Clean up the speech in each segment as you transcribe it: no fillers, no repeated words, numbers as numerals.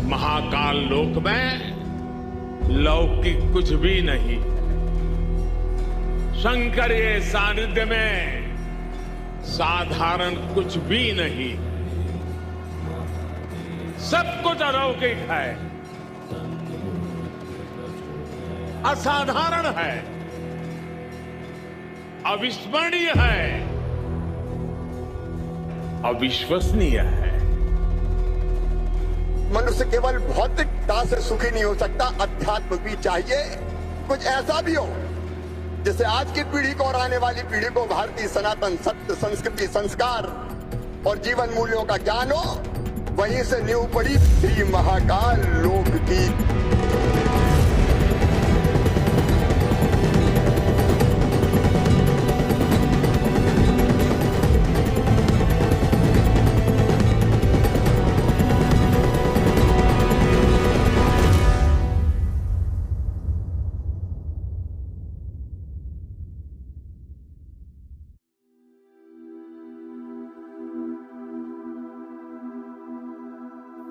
महाकाल लोक में लौकिक कुछ भी नहीं, शंकर ये सानिध्य में साधारण कुछ भी नहीं, सब कुछ अलौकिक है, असाधारण है, अविस्मरणीय है, अविश्वसनीय है। मनुष्य केवल भौतिकता से सुखी नहीं हो सकता, अध्यात्म भी चाहिए। कुछ ऐसा भी हो जिससे आज की पीढ़ी को और आने वाली पीढ़ी को भारतीय सनातन सत्य, संस्कृति, संस्कार और जीवन मूल्यों का ज्ञान हो। वहीं से नींव पड़ी थी महाकाल लोकगीत।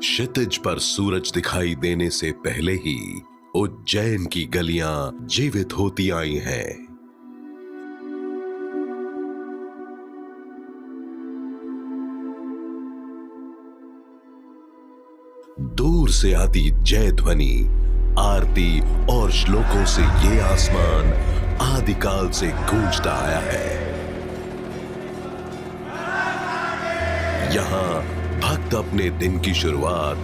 क्षितिज पर सूरज दिखाई देने से पहले ही उज्जैन की गलियां जीवित होती आई हैं। दूर से आती जय ध्वनि, आरती और श्लोकों से ये आसमान आदिकाल से गूंजता आया है। यहां भक्त अपने दिन की शुरुआत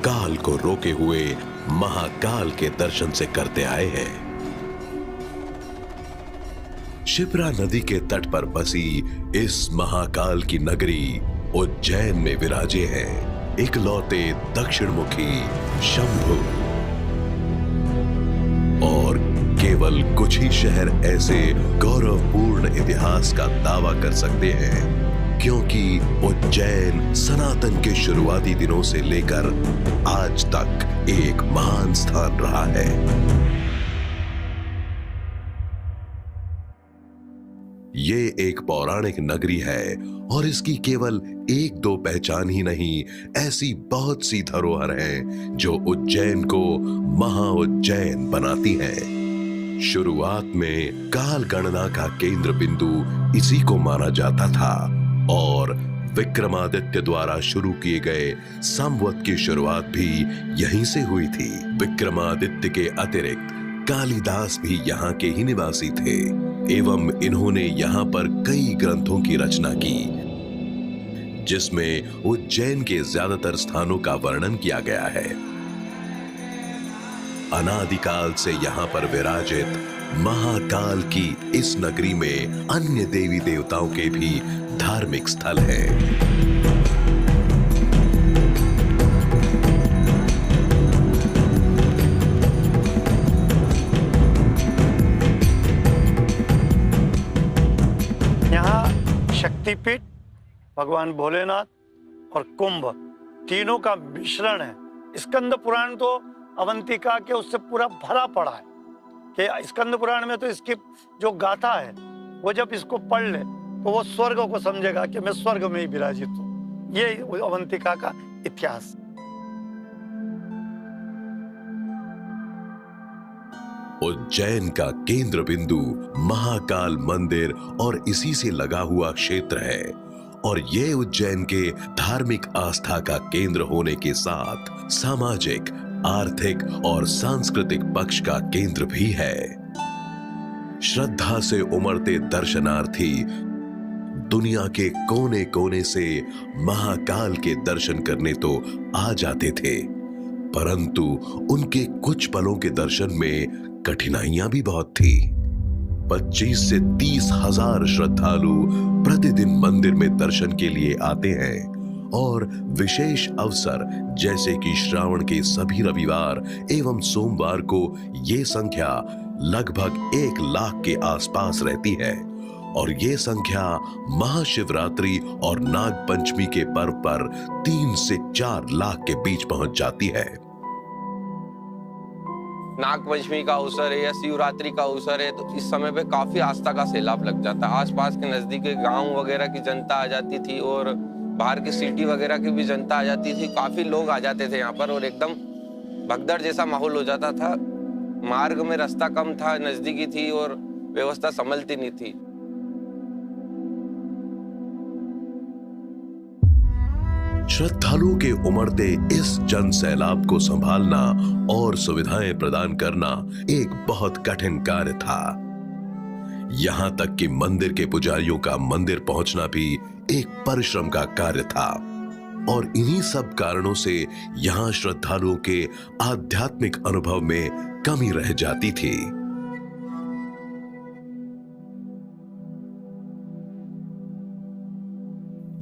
काल को रोके हुए महाकाल के दर्शन से करते आए हैं। शिप्रा नदी के तट पर बसी इस महाकाल की नगरी उज्जैन में विराजे हैं इकलौते दक्षिणमुखी शंभु। और केवल कुछ ही शहर ऐसे गौरवपूर्ण इतिहास का दावा कर सकते हैं, क्योंकि उज्जैन सनातन के शुरुआती दिनों से लेकर आज तक एक महान स्थान रहा है। ये एक पौराणिक नगरी है और इसकी केवल एक दो पहचान ही नहीं, ऐसी बहुत सी धरोहर हैं जो उज्जैन को महा उज्जैन बनाती हैं। शुरुआत में काल गणना का केंद्र बिंदु इसी को माना जाता था और विक्रमादित्य द्वारा शुरू किए गए संवत की शुरुआत भी यहीं से हुई थी। विक्रमादित्य के अतिरिक्त कालिदास भी यहाँ के ही निवासी थे एवं इन्होंने यहाँ पर कई ग्रंथों की रचना की, जिसमें उज्जैन के ज्यादातर स्थानों का वर्णन किया गया है। अनादिकाल से यहाँ पर विराजित महाकाल की इस नगरी में अन्य देवी देवताओं के भी धार्मिक स्थल हैं। यहाँ शक्तिपीठ, भगवान भोलेनाथ और कुंभ तीनों का मिश्रण है। स्कंद पुराण तो अवंतिका के उससे पूरा भरा पड़ा है कि स्कंद पुराण में तो इसकी जो गाथा है वो जब इसको पढ़ ले तो वो स्वर्ग को समझेगा कि मैं स्वर्ग में ही विराजित हूं। ये अवंतिका का इतिहास। उज्जैन का केंद्र बिंदु महाकाल मंदिर और इसी से लगा हुआ क्षेत्र है और ये उज्जैन के धार्मिक आस्था का केंद्र होने के साथ सामाजिक, आर्थिक और सांस्कृतिक पक्ष का केंद्र भी है। श्रद्धा से उमड़ते दर्शनार्थी दुनिया के कोने कोने से महाकाल के दर्शन करने तो आ जाते थे, परंतु उनके कुछ पलों के दर्शन में कठिनाइयां भी बहुत थी। 25 से 30 हजार श्रद्धालु प्रतिदिन मंदिर में दर्शन के लिए आते हैं और विशेष अवसर जैसे कि श्रावण के सभी रविवार एवं सोमवार को ये संख्या लगभग 1 लाख के आसपास रहती है और ये संख्या महाशिवरात्रि और नाग पंचमी के पर्व पर 3 से 4 लाख के बीच पहुंच जाती है। नाग पंचमी का अवसर है या शिवरात्रि का अवसर है तो इस समय पे काफी आस्था का सैलाब लग जाता है। आसपास के नजदीक के गांव वगैरह की जनता आ जाती थी और बाहर की सिटी वगैरह की भी जनता आ जाती थी। काफी लोग आ जाते थे यहाँ पर और एकदम भगदड़ जैसा माहौल हो जाता था। मार्ग में रास्ता कम था, नजदीकी थी और व्यवस्था संभलती नहीं थी। श्रद्धालुओं के उमड़ते इस जन सैलाब को संभालना और सुविधाएं प्रदान करना एक बहुत कठिन कार्य था। यहां तक कि मंदिर के पुजारियों का मंदिर पहुंचना भी एक परिश्रम का कार्य था और इन्हीं सब कारणों से यहां श्रद्धालुओं के आध्यात्मिक अनुभव में कमी रह जाती थी।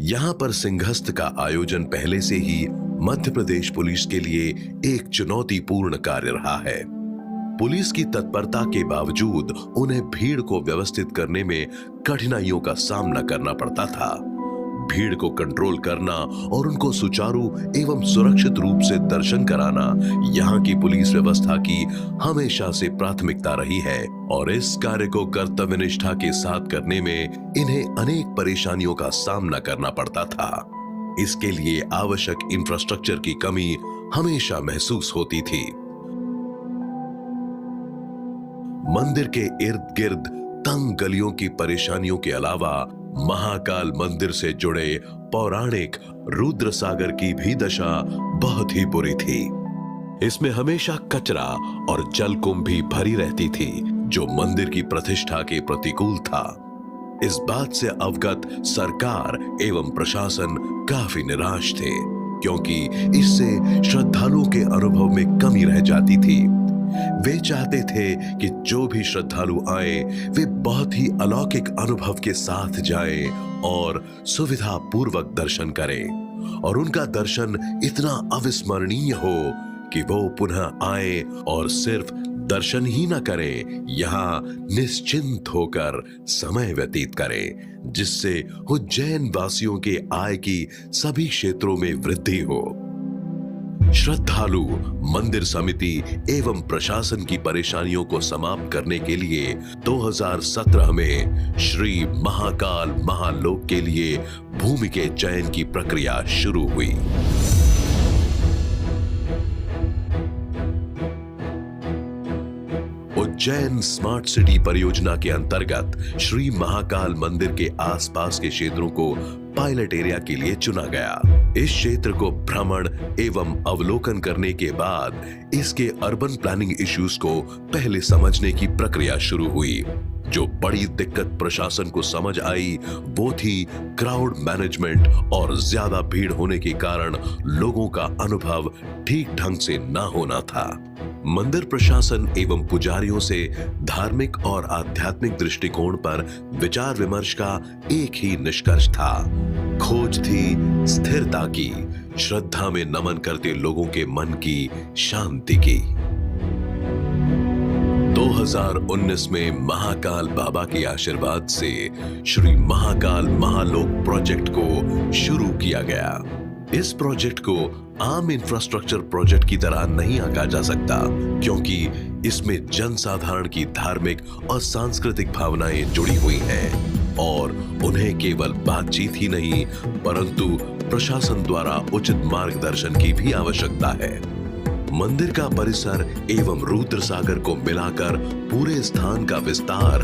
यहां पर सिंहस्थ का आयोजन पहले से ही मध्य प्रदेश पुलिस के लिए एक चुनौतीपूर्ण कार्य रहा है। पुलिस की तत्परता के बावजूद उन्हें भीड़ को व्यवस्थित करने में कठिनाइयों का सामना करना पड़ता था। भीड़ को कंट्रोल करना और उनको सुचारू एवं सुरक्षित रूप से दर्शन कराना यहाँ की पुलिस व्यवस्था की हमेशा से प्राथमिकता रही है और इस कार्य को कर्तव्यनिष्ठा के साथ करने में इन्हें अनेक परेशानियों का सामना करना पड़ता था। इसके लिए आवश्यक इंफ्रास्ट्रक्चर की कमी हमेशा महसूस होती थी। मंदिर के इर्द गिर्द तंग गलियों की परेशानियों के अलावा महाकाल मंदिर से जुड़े पौराणिक रुद्र सागर की भी दशा बहुत ही बुरी थी। इसमें हमेशा कचरा और जलकुंभ भी भरी रहती थी जो मंदिर की प्रतिष्ठा के प्रतिकूल था। इस बात से अवगत सरकार एवं प्रशासन काफी निराश थे क्योंकि इससे श्रद्धालुओं के अनुभव में कमी रह जाती थी। वे चाहते थे कि जो भी श्रद्धालु आए वे बहुत ही अलौकिक अनुभव के साथ जाएं और सुविधा पूर्वक दर्शन करें और उनका दर्शन इतना अविस्मरणीय हो कि वो पुनः आए और सिर्फ दर्शन ही न करें, यहाँ निश्चिंत होकर समय व्यतीत करें, जिससे उज्जैन वासियों के आय की सभी क्षेत्रों में वृद्धि हो। श्रद्धालु मंदिर समिति एवं प्रशासन की परेशानियों को समाप्त करने के लिए 2017 में श्री महाकाल महालोक के लिए भूमि के चयन की प्रक्रिया शुरू हुई। उज्जैन स्मार्ट सिटी परियोजना के अंतर्गत श्री महाकाल मंदिर के आसपास के क्षेत्रों को पायलट एरिया के लिए चुना गया। इस क्षेत्र को भ्रमण एवं अवलोकन करने के बाद इसके अर्बन प्लानिंग इश्यूज को पहले समझने की प्रक्रिया शुरू हुई। जो बड़ी दिक्कत प्रशासन को समझ आई वो थी क्राउड मैनेजमेंट और ज्यादा भीड़ होने के कारण लोगों का अनुभव ठीक ढंग से न होना था। मंदिर प्रशासन एवं पुजारियों से धार्मिक और आध्यात्मिक दृष्टिकोण पर विचार विमर्श का एक ही निष्कर्ष था। खोज थी स्थिरता की, श्रद्धा में नमन करते लोगों के मन की शांति की। 2019 में महाकाल बाबा के आशीर्वाद से श्री महाकाल महालोक प्रोजेक्ट को शुरू किया गया। इस प्रोजेक्ट को आम इंफ्रास्ट्रक्चर प्रोजेक्ट की तरह नहीं आंका जा सकता क्योंकि इसमें जनसाधारण की धार्मिक और सांस्कृतिक भावनाएं जुड़ी हुई हैं और उन्हें केवल बातचीत ही नहीं परंतु प्रशासन द्वारा उचित मार्गदर्शन की भी आवश्यकता है। मंदिर का परिसर एवं रुद्र सागर को मिलाकर पूरे स्थान का विस्तार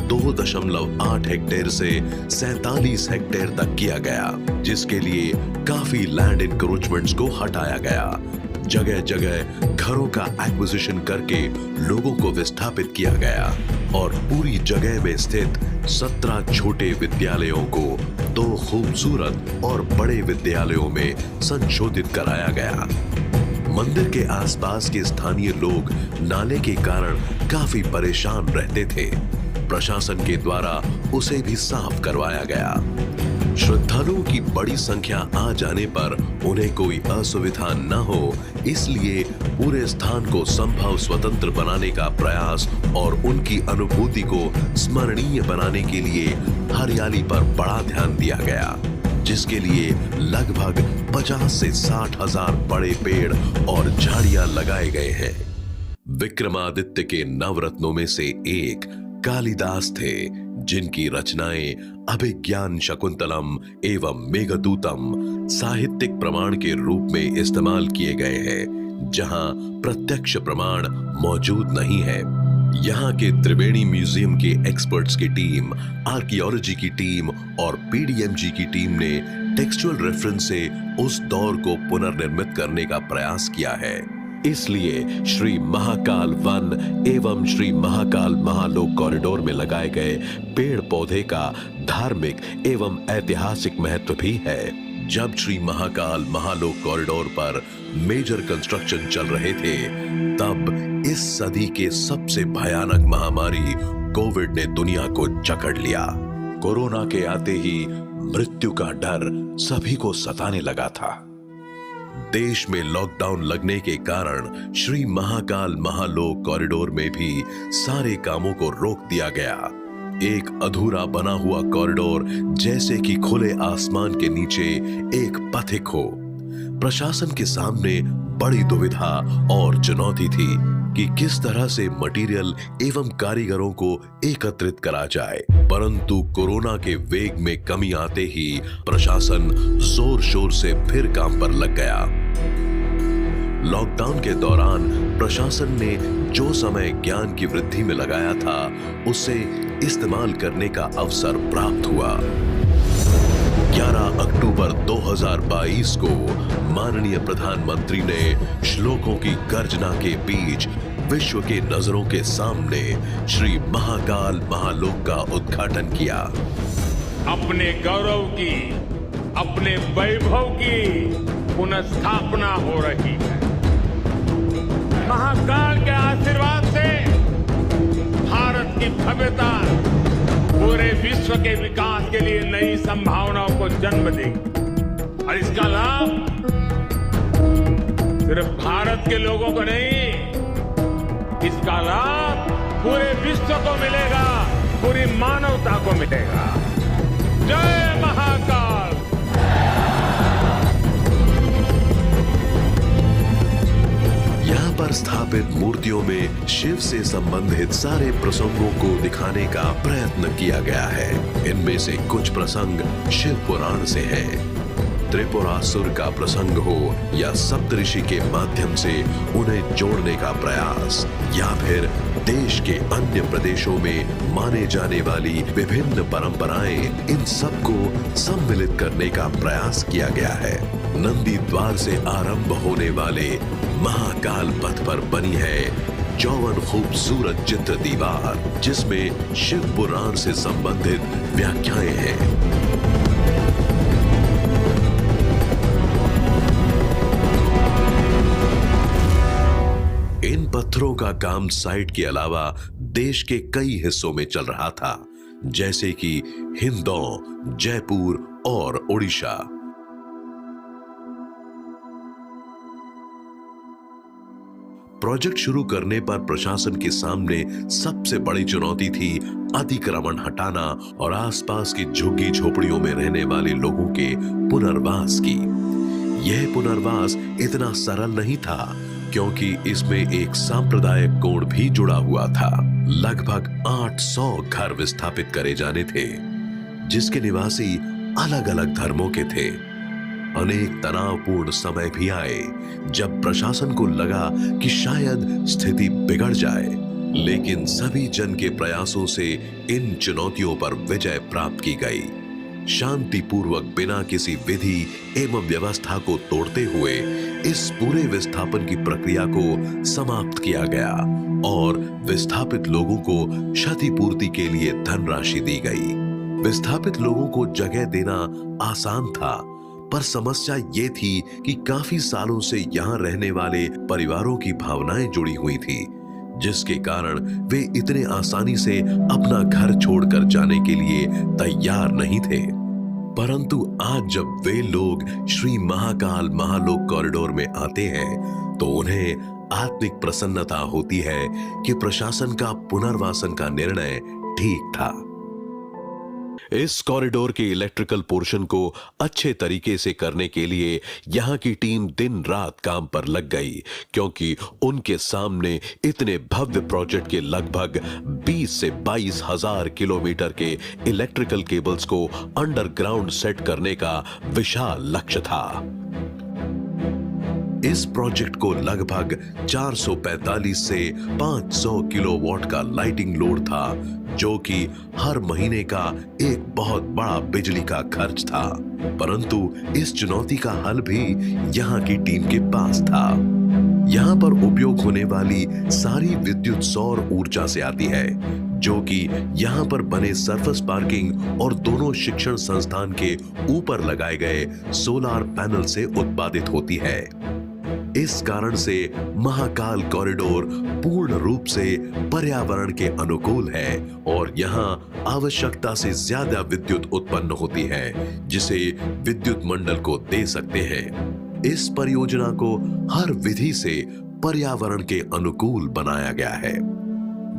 2.8 हेक्टेयर से 47 हेक्टेयर तक किया गया, जिसके लिए काफी लैंड इंक्रोचमेंट्स को हटाया गया। जगह जगह घरों का एक्विजिशन करके लोगों को विस्थापित किया गया और पूरी जगह में स्थित 17 छोटे विद्यालयों को 2 खूबसूरत और बड़े विद्यालयों में संशोधित कराया गया। मंदिर के आसपास के स्थानीय लोग नाले के कारण काफी परेशान रहते थे। प्रशासन के द्वारा उसे भी साफ करवाया गया। श्रद्धालुओं की बड़ी संख्या आ जाने पर उन्हें कोई असुविधा न हो, इसलिए पूरे स्थान को संभव स्वतंत्र बनाने का प्रयास और उनकी अनुभूति को स्मरणीय बनाने के लिए हरियाली पर बड़ा ध्यान दिया गया, जिसके लिए लगभग 50 से 60 हजार बड़े पेड़ और झाड़ियां लगाए गए हैं। विक्रमादित्य के नवरत्नों में से एक कालिदास थे, जिनकी रचनाएं अभिज्ञान शकुंतलम एवं मेघदूतम साहित्यिक प्रमाण के रूप में इस्तेमाल किए गए हैं, जहां प्रत्यक्ष प्रमाण मौजूद नहीं है। यहाँ के त्रिवेणी म्यूजियम के एक्सपर्ट्स की टीम, आर्कियोलॉजी की टीम और पीडीएमजी की टीम ने टेक्सचुअल रेफरेंस से उस दौर को पुनर्निर्मित करने का प्रयास किया है। इसलिए श्री महाकाल वन एवं श्री महाकाल महालोक कॉरिडोर में लगाए गए पेड़ पौधे का धार्मिक एवं ऐतिहासिक महत्व भी है। जब श्री महाकाल महालोक कॉरिडोर पर मेजर कंस्ट्रक्शन चल रहे थे, तब इस सदी के सबसे भयानक महामारी कोविड ने दुनिया को जकड़ लिया। कोरोना के आते ही मृत्यु का डर सभी को सताने लगा था। देश में लॉकडाउन लगने के कारण श्री महाकाल महालोक कॉरिडोर में भी सारे कामों को रोक दिया गया। एक अधूरा बना हुआ कॉरिडोर जैसे कि खुले आसमान के नीचे एक पथिक हो। प्रशासन के सामने बड़ी दुविधा और चुनौती थी कि किस तरह से मटेरियल एवं कारीगरों को एकत्रित करा जाए, परंतु कोरोना के वेग में कमी आते ही प्रशासन जोर शोर से फिर काम पर लग गया। लॉकडाउन के दौरान प्रशासन ने जो समय ज्ञान की वृद्धि में लगाया था, उसे इस्तेमाल करने का अवसर प्राप्त हुआ। 11 अक्टूबर 2022 को माननीय प्रधानमंत्री ने श्लोकों की गर्जना के बीच विश्व के नजरों के सामने श्री महाकाल महालोक का उद्घाटन किया। अपने गौरव की, अपने वैभव की पुनर्स्थापना हो रही है। महाकाल के आशीर्वाद से भारत की भव्यता पूरे विश्व के विकास के लिए नई संभावनाओं को जन्म देगी और इसका लाभ सिर्फ भारत के लोगों को नहीं, इसका लाभ पूरे विश्व को मिलेगा, पूरी मानवता को मिलेगा। जय महाकाल। यहाँ पर स्थापित मूर्तियों में शिव से संबंधित सारे प्रसंगों को दिखाने का प्रयत्न किया गया है। इनमें से कुछ प्रसंग शिव पुराण से हैं। त्रिपुरासुर का प्रसंग हो या सप्तऋषि के माध्यम से उन्हें जोड़ने का प्रयास, या फिर देश के अन्य प्रदेशों में माने जाने वाली विभिन्न परंपराएं, इन सबको सम्मिलित करने का प्रयास किया गया है। नंदी द्वार से आरंभ होने वाले महाकाल पथ पर बनी है 54 खूबसूरत चित्र दीवार, जिसमें शिव पुराण से संबंधित व्याख्याएं हैं। इन पत्थरों का काम साइट के अलावा देश के कई हिस्सों में चल रहा था, जैसे कि हिंदौन, जयपुर और ओडिशा। प्रोजेक्ट शुरू करने पर प्रशासन के सामने सबसे बड़ी चुनौती थी अतिक्रमण हटाना और आसपास की झुग्गी झोपड़ियों में रहने वाले लोगों के पुनर्वास की। यह पुनर्वास इतना सरल नहीं था, क्योंकि इसमें एक सांप्रदायिक कोण भी जुड़ा हुआ था। लगभग 800 घर विस्थापित करे जाने थे, जिसके निवासी अलग अलग धर्मों के थे। अनेक तनावपूर्ण समय भी आए, जब प्रशासन को लगा कि शायद स्थिति बिगड़ जाए, लेकिन सभी जन के प्रयासों से इन चुनौतियों पर विजय प्राप्त की गई। शांतिपूर्वक बिना किसी विधि एवं व्यवस्था को तोड़ते हुए इस पूरे विस्थापन की प्रक्रिया को समाप्त किया गया और विस्थापित लोगों को क्षतिपूर्ति के लिए धनराशि दी गई। विस्थापित लोगों को जगह देना आसान था, पर समस्या ये थी कि काफी सालों से यहाँ रहने वाले परिवारों की भावनाएं जुड़ी हुई थी, जिसके कारण वे इतने आसानी से अपना घर छोड़कर जाने के लिए तैयार नहीं थे। परंतु आज जब वे लोग श्री महाकाल महालोक कॉरिडोर में आते हैं तो उन्हें आत्मिक प्रसन्नता होती है कि प्रशासन का पुनर्वासन का निर्णय ठीक था। इस कॉरिडोर के इलेक्ट्रिकल पोर्शन को अच्छे तरीके से करने के लिए यहां की टीम दिन रात काम पर लग गई, क्योंकि उनके सामने इतने भव्य प्रोजेक्ट के लगभग 20 से 22 हजार किलोमीटर के इलेक्ट्रिकल केबल्स को अंडरग्राउंड सेट करने का विशाल लक्ष्य था। इस प्रोजेक्ट को लगभग 445 से 500 किलोवाट का लाइटिंग लोड था, जो कि हर महीने का एक बहुत बड़ा बिजली का खर्च था। परंतु इस चुनौती का हल भी यहाँ की टीम के पास था। यहाँ पर उपयोग होने वाली सारी विद्युत सौर ऊर्जा से आती है, जो कि यहाँ पर बने सरफेस पार्किंग और दोनों शिक्षण संस्थान के ऊपर लगाए गए सोलर पैनल से उत्पादित होती है। इस कारण से महाकाल कॉरिडोर पूर्ण रूप से पर्यावरण के अनुकूल है और यहाँ आवश्यकता से ज्यादा विद्युत उत्पन्न होती है, जिसे विद्युत मंडल को दे सकते हैं। इस परियोजना को हर विधि से पर्यावरण के अनुकूल बनाया गया है।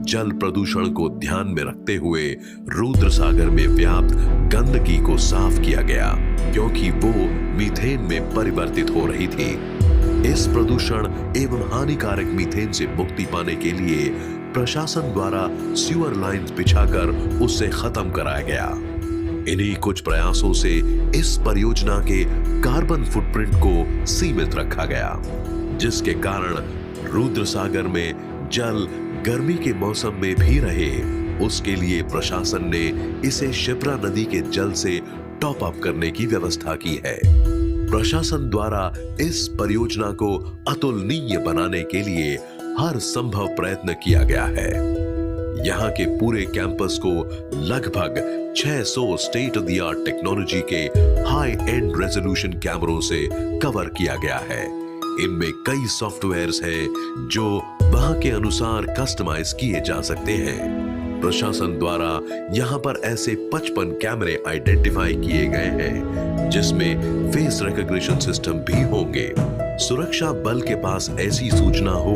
जल प्रदूषण को ध्यान में रखते हुए रुद्र सागर में व्याप्त गंदगी को साफ किया गया, क्योंकि वो मीथेन में परिवर्तित हो रही थी। इस प्रदूषण एवं हानिकारक मीथेन से मुक्ति पाने के लिए प्रशासन द्वारा सीवर लाइंस बिछाकर उससे खत्म कराया गया। इन्हीं कुछ प्रयासों से इस परियोजना के कार्बन फुटप्रिंट को सीमित रखा गया, जिसके कारण रुद्र सागर में जल गर्मी के मौसम में भी रहे। उसके लिए प्रशासन ने इसे शिप्रा नदी के जल से टॉप अप करने की व्यवस्था की है। प्रशासन द्वारा इस परियोजना को अतुलनीय बनाने के लिए हर संभव प्रयत्न किया गया है। यहाँ के पूरे कैंपस को लगभग 600 state of the art technology के हाई एंड रेजोल्यूशन कैमरों से कवर किया गया है। इनमें कई सॉफ्टवेयर्स हैं जो वहां के अनुसार कस्टमाइज किए जा सकते हैं। प्रशासन द्वारा यहाँ पर ऐसे 55 कैमरे आइडेंटिफाई किए गए हैं, जिसमें फेस रिकॉग्निशन सिस्टम भी होंगे। सुरक्षा बल के पास ऐसी सूचना हो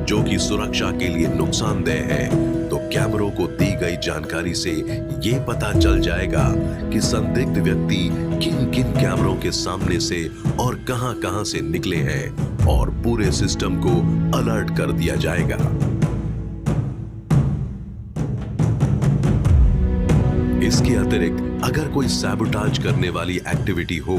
जो कि सुरक्षा के लिए नुकसानदेह है, तो कैमरों को दी गई जानकारी से ये पता चल जाएगा कि संदिग्ध व्यक्ति किन किन कैमरों के सामने से और कहां-कहां से निकले हैं, और पूरे सिस्टम को अलर्ट कर दिया जाएगा। इसके अतिरिक्त अगर कोई सैबोटाज करने वाली एक्टिविटी हो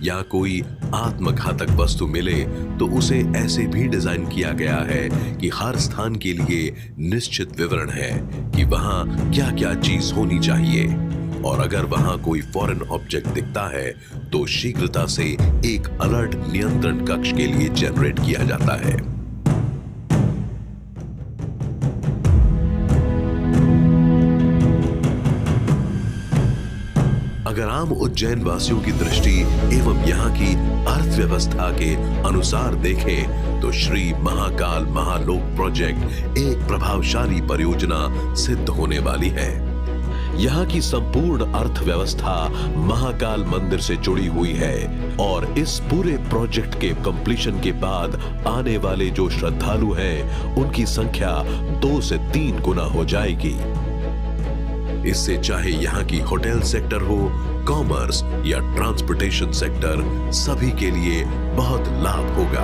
या कोई आत्मघातक वस्तु मिले, तो उसे ऐसे भी डिजाइन किया गया है कि हर स्थान के लिए निश्चित विवरण है कि वहां क्या क्या चीज होनी चाहिए, और अगर वहां कोई फॉरेन ऑब्जेक्ट दिखता है तो शीघ्रता से एक अलर्ट नियंत्रण कक्ष के लिए जनरेट किया जाता है। अगर आम उज्जैन वासियों की दृष्टि एवं यहाँ की अर्थव्यवस्था के अनुसार देखें तो श्री महाकाल महालोक प्रोजेक्ट एक प्रभावशाली परियोजना सिद्ध होने वाली है। यहाँ की संपूर्ण अर्थव्यवस्था महाकाल मंदिर से जुड़ी हुई है, और इस पूरे प्रोजेक्ट के कंप्लीशन के बाद आने वाले जो श्रद्धालु हैं, उनकी संख्या 2 से 3 गुना हो जाएगी। इससे चाहे यहाँ की होटल सेक्टर हो, कॉमर्स या ट्रांसपोर्टेशन सेक्टर, सभी के लिए बहुत लाभ होगा।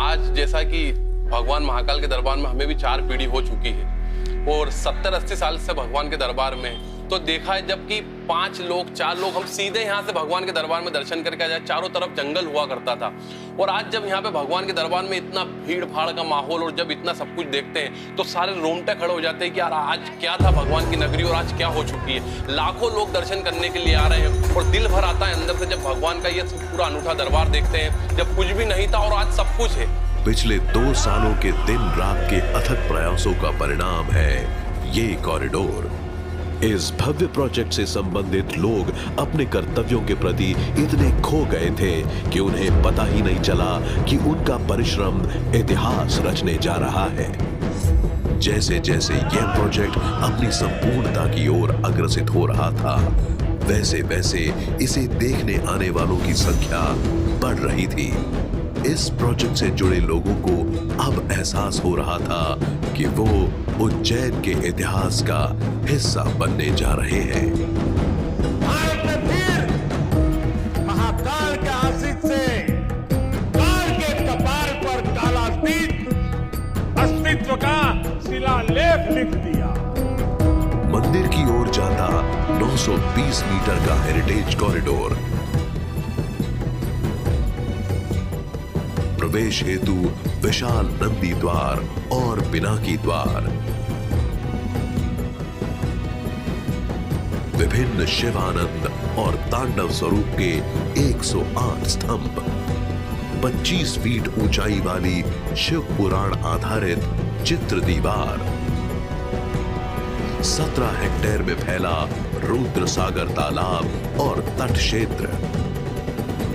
आज जैसा कि भगवान महाकाल के दरबार में हमें भी 4 पीढ़ी हो चुकी है, और 70-80 साल से भगवान के दरबार में तो देखा है, जबकि 5 लोग 4 लोग हम सीधे यहाँ से भगवान के दरबार में दर्शन करके आ जाए। चारों तरफ जंगल हुआ करता था, और आज जब यहाँ पे भगवान के दरबार में इतना भीड़ भाड़ का माहौल और जब इतना सब कुछ देखते हैं तो सारे रोंगटे खड़े हो जाते हैं कि यार आज क्या था भगवान की नगरी और आज क्या हो चुकी है। लाखों लोग दर्शन करने के लिए आ रहे हैं और दिल भर आता है अंदर से जब भगवान का ये पूरा अनूठा दरबार देखते हैं, जब कुछ भी नहीं था और आज सब कुछ है। पिछले 2 सालों के दिन रात के अथक प्रयासों का परिणाम है ये कॉरिडोर। इस भव्य प्रोजेक्ट से संबंधित लोग अपने कर्तव्यों के प्रति इतने खो गए थे कि उन्हें पता ही नहीं चला कि उनका परिश्रम इतिहास रचने जा रहा है। जैसे जैसे यह प्रोजेक्ट अपनी संपूर्णता की ओर अग्रसित हो रहा था, वैसे वैसे इसे देखने आने वालों की संख्या बढ़ रही थी। इस प्रोजेक्ट से जुड़े लोगों को अब एहसास हो रहा था कि वो उज्जैन के इतिहास का हिस्सा बनने जा रहे हैं। भारत ने फिर महाकाल के आशीष से काल के कपाल पर काला अस्तित्व का शिलालेख लिख दिया। मंदिर की ओर जाता 920 मीटर का हेरिटेज कॉरिडोर, प्रवेश हेतु विशाल नंदी द्वार और पिनाकी द्वार, विभिन्न शिवानंद और तांडव स्वरूप के 108 स्तंभ, 25 फीट ऊंचाई वाली शिव पुराण आधारित चित्र दीवार, 17 हेक्टेयर में फैला रुद्र सागर तालाब और तट क्षेत्र,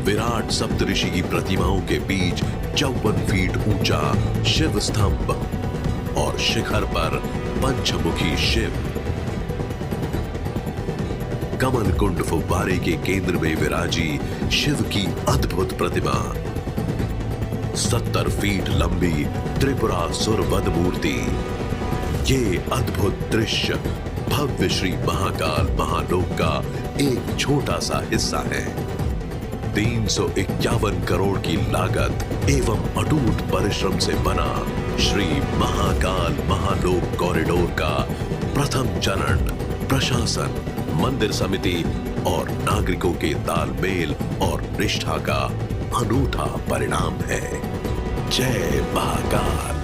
विराट सप्तऋषि की प्रतिमाओं के बीच 54 फीट ऊंचा शिव स्तंभ और शिखर पर पंचमुखी शिव, कमल कुंड फुव्वारे के केंद्र में विराजी शिव की अद्भुत प्रतिमा, 70 फीट लंबी त्रिपुरासुर वध मूर्ति। ये अद्भुत दृश्य भव्य श्री महाकाल महालोक का एक छोटा सा हिस्सा है। 351 करोड़ की लागत एवं अटूट परिश्रम से बना श्री महाकाल महालोक कॉरिडोर का प्रथम चरण प्रशासन, मंदिर समिति और नागरिकों के तालमेल और निष्ठा का अनूठा परिणाम है। जय महाकाल।